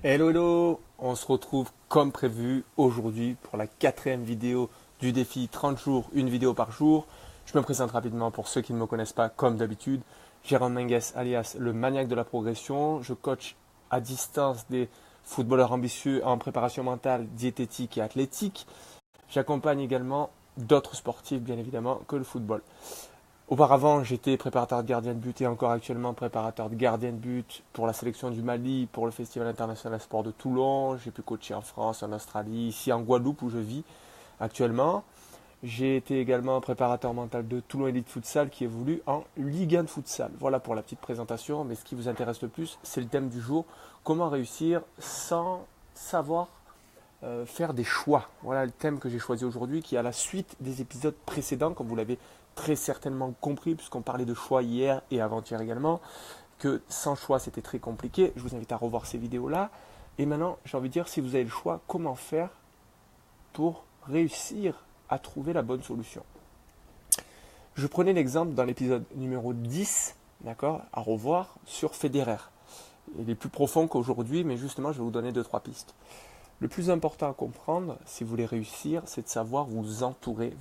Hello, hello! On se retrouve comme prévu aujourd'hui pour la quatrième vidéo du défi 30 jours, une vidéo par jour. Je me présente rapidement pour ceux qui ne me connaissent pas comme d'habitude. Jérôme Menges alias le maniaque de la progression. Je coach à distance des footballeurs ambitieux en préparation mentale, diététique et athlétique. J'accompagne également d'autres sportifs bien évidemment que le football. Auparavant, j'étais préparateur de gardien de but et encore actuellement préparateur de gardien de but pour la sélection du Mali, pour le Festival international sport de Toulon. J'ai pu coacher en France, en Australie, ici en Guadeloupe où je vis actuellement. J'ai été également préparateur mental de Toulon Elite Futsal qui évolue en Ligue 1 de futsal. Voilà pour la petite présentation, mais ce qui vous intéresse le plus, c'est le thème du jour. Comment réussir sans savoir faire des choix. Voilà le thème que j'ai choisi aujourd'hui qui est à la suite des épisodes précédents, comme vous l'avez très certainement compris, puisqu'on parlait de choix hier et avant-hier également, que sans choix c'était très compliqué. Je vous invite à revoir ces vidéos-là. Et maintenant, j'ai envie de dire, si vous avez le choix, comment faire pour réussir à trouver la bonne solution. Je prenais l'exemple dans l'épisode numéro 10, d'accord, à revoir, sur Federer. Il est plus profond qu'aujourd'hui, mais justement, je vais vous donner 2-3 pistes. Le plus important à comprendre, si vous voulez réussir, c'est de savoir vous entourer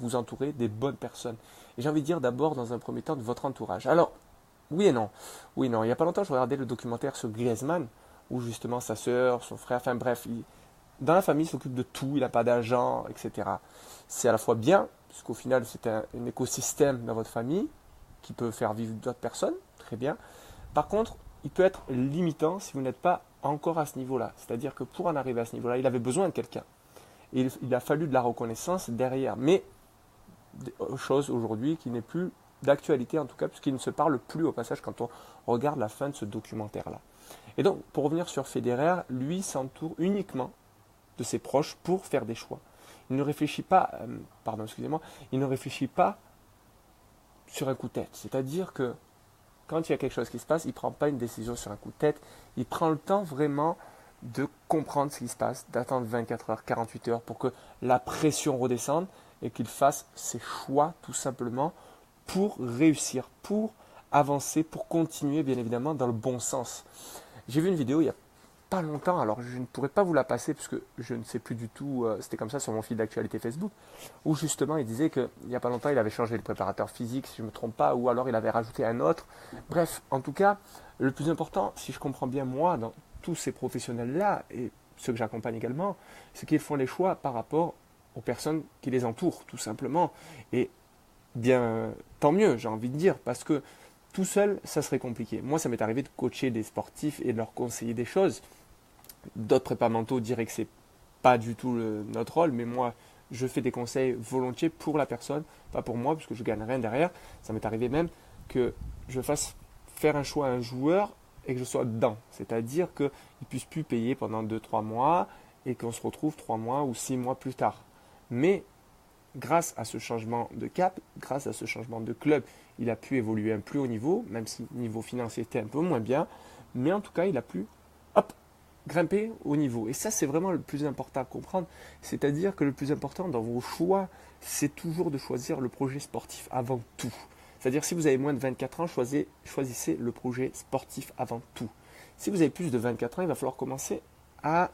des bonnes personnes. Et j'ai envie de dire d'abord, dans un premier temps, de votre entourage. Alors, oui et non. Oui et non. Il n'y a pas longtemps, je regardais le documentaire sur Griezmann, où justement sa sœur, son frère, enfin bref, dans la famille, il s'occupe de tout, il n'a pas d'agent, etc. C'est à la fois bien, puisqu'au final, c'est un écosystème dans votre famille qui peut faire vivre d'autres personnes, très bien. Par contre, il peut être limitant si vous n'êtes pas encore à ce niveau-là. C'est-à-dire que pour en arriver à ce niveau-là, il avait besoin de quelqu'un. Et il a fallu de la reconnaissance derrière. Mais, chose aujourd'hui qui n'est plus d'actualité en tout cas, puisqu'il ne se parle plus au passage quand on regarde la fin de ce documentaire-là. Et donc, pour revenir sur Federer, lui s'entoure uniquement de ses proches pour faire des choix. Il ne réfléchit pas, il ne réfléchit pas sur un coup de tête. C'est-à-dire que quand il y a quelque chose qui se passe, il ne prend pas une décision sur un coup de tête. Il prend le temps vraiment de comprendre ce qui se passe, d'attendre 24 heures, 48 heures pour que la pression redescende et qu'il fasse ses choix tout simplement pour réussir, pour avancer, pour continuer bien évidemment dans le bon sens. J'ai vu une vidéo il y a pas longtemps, alors je ne pourrais pas vous la passer parce que je ne sais plus du tout, c'était comme ça sur mon fil d'actualité Facebook, où justement il disait qu'il n'y a pas longtemps il avait changé le préparateur physique, si je ne me trompe pas, ou alors il avait rajouté un autre. Bref, en tout cas, le plus important, si je comprends bien moi, dans tous ces professionnels-là, et ceux que j'accompagne également, c'est qu'ils font les choix par rapport aux personnes qui les entourent, tout simplement. Et bien, tant mieux, j'ai envie de dire, parce que tout seul, ça serait compliqué. Moi, ça m'est arrivé de coacher des sportifs et de leur conseiller des choses. D'autres prépas mentaux diraient que c'est pas du tout notre rôle, mais moi, je fais des conseils volontiers pour la personne, pas pour moi, parce que je gagne rien derrière. Ça m'est arrivé même que je fasse faire un choix à un joueur et que je sois dedans. C'est-à-dire qu'il ne puisse plus payer pendant 2-3 mois et qu'on se retrouve 3 mois ou 6 mois plus tard. Mais grâce à ce changement de cap, grâce à ce changement de club, il a pu évoluer à un plus haut niveau, même si le niveau financier était un peu moins bien. Mais en tout cas, il a pu, hop, grimper au niveau. Et ça, c'est vraiment le plus important à comprendre. C'est-à-dire que le plus important dans vos choix, c'est toujours de choisir le projet sportif avant tout. C'est-à-dire si vous avez moins de 24 ans, choisissez le projet sportif avant tout. Si vous avez plus de 24 ans, il va falloir commencer à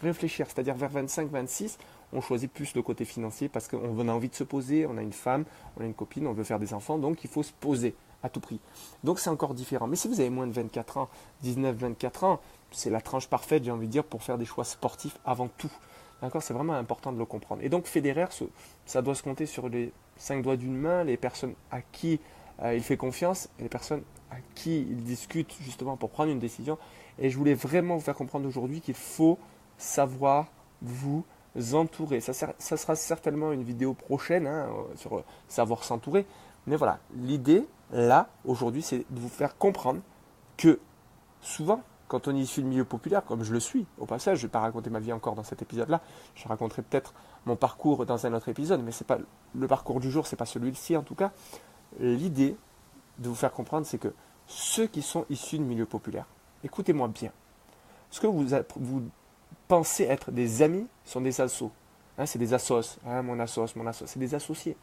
réfléchir. C'est-à-dire vers 25-26, on choisit plus le côté financier parce qu'on a envie de se poser, on a une femme, on a une copine, on veut faire des enfants, donc il faut se poser à tout prix. Donc c'est encore différent. Mais si vous avez moins de 24 ans, 19-24 ans, c'est la tranche parfaite, j'ai envie de dire, pour faire des choix sportifs avant tout. D'accord, c'est vraiment important de le comprendre. Et donc Federer, ça doit se compter sur les 5 doigts d'une main, les personnes à qui il fait confiance et les personnes à qui il discute justement pour prendre une décision. Et je voulais vraiment vous faire comprendre aujourd'hui qu'il faut savoir vous entourer. Ça sera certainement une vidéo prochaine sur savoir s'entourer. Mais voilà, l'idée là, aujourd'hui, c'est de vous faire comprendre que souvent, quand on est issu de milieu populaire, comme je le suis, au passage, je ne vais pas raconter ma vie encore dans cet épisode-là, je raconterai peut-être mon parcours dans un autre épisode, mais c'est pas le parcours du jour, c'est pas celui-ci en tout cas. L'idée de vous faire comprendre, c'est que ceux qui sont issus de milieu populaire, écoutez-moi bien, ce que vous pensez être des amis sont des assos. C'est des assos, mon assos, c'est des associés.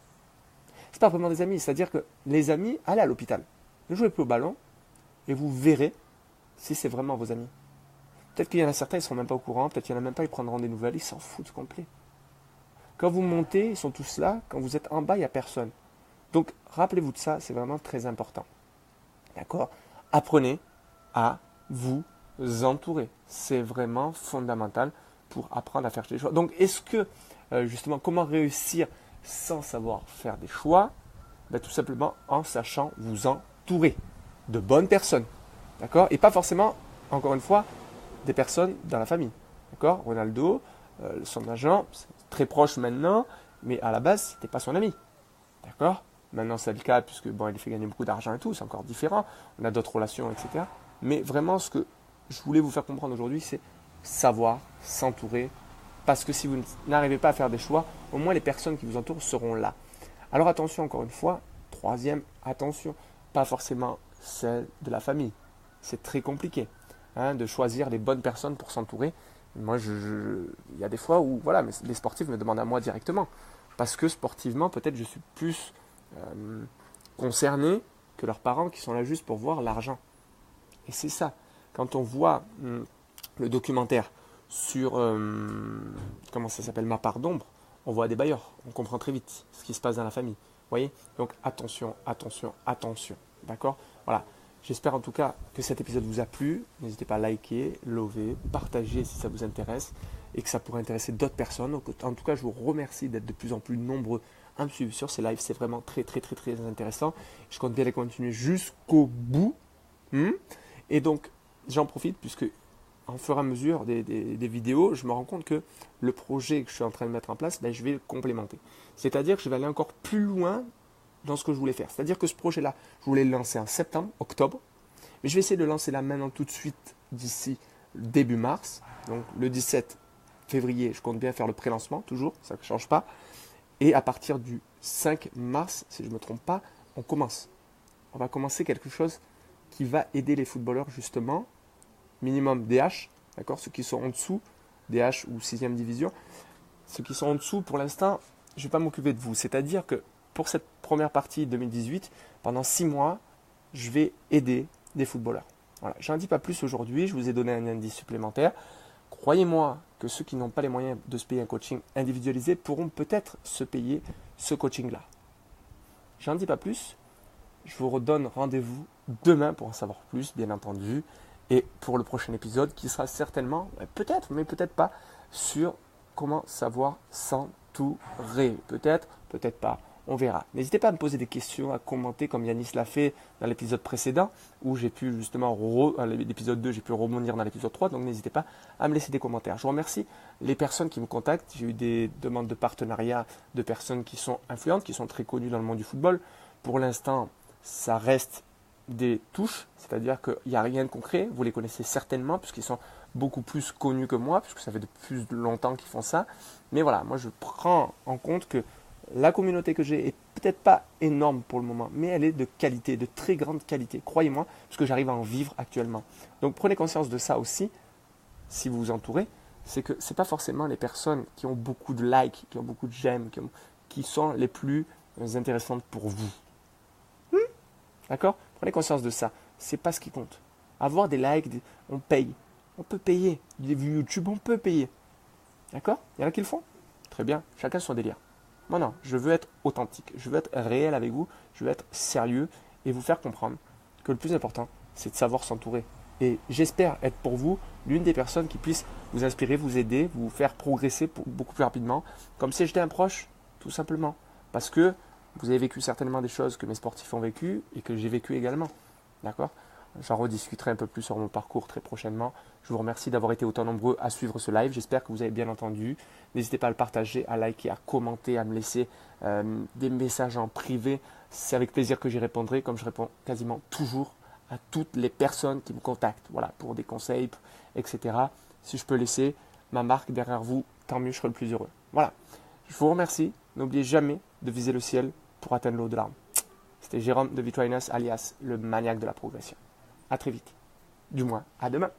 C'est pas vraiment des amis, c'est-à-dire que les amis, allez à l'hôpital, ne jouez plus au ballon et vous verrez si c'est vraiment vos amis. Peut-être qu'il y en a certains, ils ne sont même pas au courant. Peut-être qu'il y en a même pas, ils prendront des nouvelles. Ils s'en foutent complet. Quand vous montez, ils sont tous là. Quand vous êtes en bas, il n'y a personne. Donc, rappelez-vous de ça, c'est vraiment très important. D'accord? Apprenez à vous entourer. C'est vraiment fondamental pour apprendre à faire des choix. Donc, est-ce que, justement, comment réussir sans savoir faire des choix? Ben, tout simplement en sachant vous entourer de bonnes personnes. D'accord? Et pas forcément, encore une fois, des personnes dans la famille. D'accord? Ronaldo, son agent, c'est très proche maintenant, mais à la base, ce n'était pas son ami. D'accord? Maintenant, c'est le cas, puisque bon, il fait gagner beaucoup d'argent et tout, c'est encore différent. On a d'autres relations, etc. Mais vraiment, ce que je voulais vous faire comprendre aujourd'hui, c'est savoir s'entourer. Parce que si vous n'arrivez pas à faire des choix, au moins les personnes qui vous entourent seront là. Alors attention, encore une fois, troisième, attention, pas forcément celle de la famille. C'est très compliqué de choisir les bonnes personnes pour s'entourer. Moi, il y a des fois où voilà, les sportifs me demandent à moi directement. Parce que sportivement, peut-être je suis plus concernés que leurs parents qui sont là juste pour voir l'argent. Et c'est ça. Quand on voit le documentaire sur, comment ça s'appelle, Ma part d'ombre, on voit des bailleurs. On comprend très vite ce qui se passe dans la famille. Vous voyez? Donc attention, attention, attention. D'accord? Voilà. J'espère en tout cas que cet épisode vous a plu. N'hésitez pas à liker, lover, partager si ça vous intéresse et que ça pourrait intéresser d'autres personnes. En tout cas, je vous remercie d'être de plus en plus nombreux à me suivre sur ces lives. C'est vraiment très, très, très, très intéressant. Je compte bien les continuer jusqu'au bout. Et donc, j'en profite puisque en fur et à mesure des vidéos, je me rends compte que le projet que je suis en train de mettre en place, je vais le complémenter. C'est-à-dire que je vais aller encore plus loin dans ce que je voulais faire. C'est-à-dire que ce projet-là, je voulais le lancer en septembre, octobre. Mais je vais essayer de le lancer là maintenant tout de suite d'ici début mars. Donc le 17 février, je compte bien faire le pré-lancement, toujours, ça ne change pas. Et à partir du 5 mars, si je ne me trompe pas, on commence. On va commencer quelque chose qui va aider les footballeurs justement, minimum DH, d'accord, ceux qui sont en dessous, DH ou 6e division. Ceux qui sont en dessous, pour l'instant, je ne vais pas m'occuper de vous. C'est-à-dire que pour cette première partie 2018, pendant 6 mois, je vais aider des footballeurs. Voilà. Je n'en dis pas plus aujourd'hui, je vous ai donné un indice supplémentaire. Croyez-moi que ceux qui n'ont pas les moyens de se payer un coaching individualisé pourront peut-être se payer ce coaching-là. Je n'en dis pas plus, je vous redonne rendez-vous demain pour en savoir plus, bien entendu, et pour le prochain épisode qui sera certainement, peut-être, mais peut-être pas, sur comment savoir s'entourer. Peut-être, peut-être pas. On verra. N'hésitez pas à me poser des questions, à commenter comme Yanis l'a fait dans l'épisode précédent où j'ai pu justement, l'épisode 2, j'ai pu rebondir dans l'épisode 3. Donc n'hésitez pas à me laisser des commentaires. Je vous remercie les personnes qui me contactent. J'ai eu des demandes de partenariat de personnes qui sont influentes, qui sont très connues dans le monde du football. Pour l'instant, ça reste des touches, c'est-à-dire qu'il n'y a rien de concret. Vous les connaissez certainement puisqu'ils sont beaucoup plus connus que moi, puisque ça fait de plus longtemps qu'ils font ça. Mais voilà, moi je prends en compte que la communauté que j'ai est peut-être pas énorme pour le moment, mais elle est de qualité, de très grande qualité, croyez-moi, parce que j'arrive à en vivre actuellement. Donc prenez conscience de ça aussi, si vous vous entourez, c'est que ce n'est pas forcément les personnes qui ont beaucoup de likes, qui ont beaucoup de j'aime, qui sont les plus intéressantes pour vous. D'accord? Prenez conscience de ça, c'est pas ce qui compte. Avoir des likes, on paye, on peut payer. Des vues YouTube, on peut payer. D'accord? Il y en a qui le font? Très bien, chacun son délire. Moi non, je veux être authentique, je veux être réel avec vous, je veux être sérieux et vous faire comprendre que le plus important, c'est de savoir s'entourer. Et j'espère être pour vous l'une des personnes qui puisse vous inspirer, vous aider, vous faire progresser beaucoup plus rapidement, comme si j'étais un proche, tout simplement. Parce que vous avez vécu certainement des choses que mes sportifs ont vécues et que j'ai vécu également. D'accord ? J'en rediscuterai un peu plus sur mon parcours très prochainement. Je vous remercie d'avoir été autant nombreux à suivre ce live. J'espère que vous avez bien entendu. N'hésitez pas à le partager, à liker, à commenter, à me laisser des messages en privé. C'est avec plaisir que j'y répondrai, comme je réponds quasiment toujours à toutes les personnes qui me contactent. Voilà, pour des conseils, etc. Si je peux laisser ma marque derrière vous, tant mieux, je serai le plus heureux. Voilà. Je vous remercie. N'oubliez jamais de viser le ciel pour atteindre l'au-delà. C'était Jérôme de Vitrainers, alias le maniaque de la progression. À très vite. Du moins, à demain.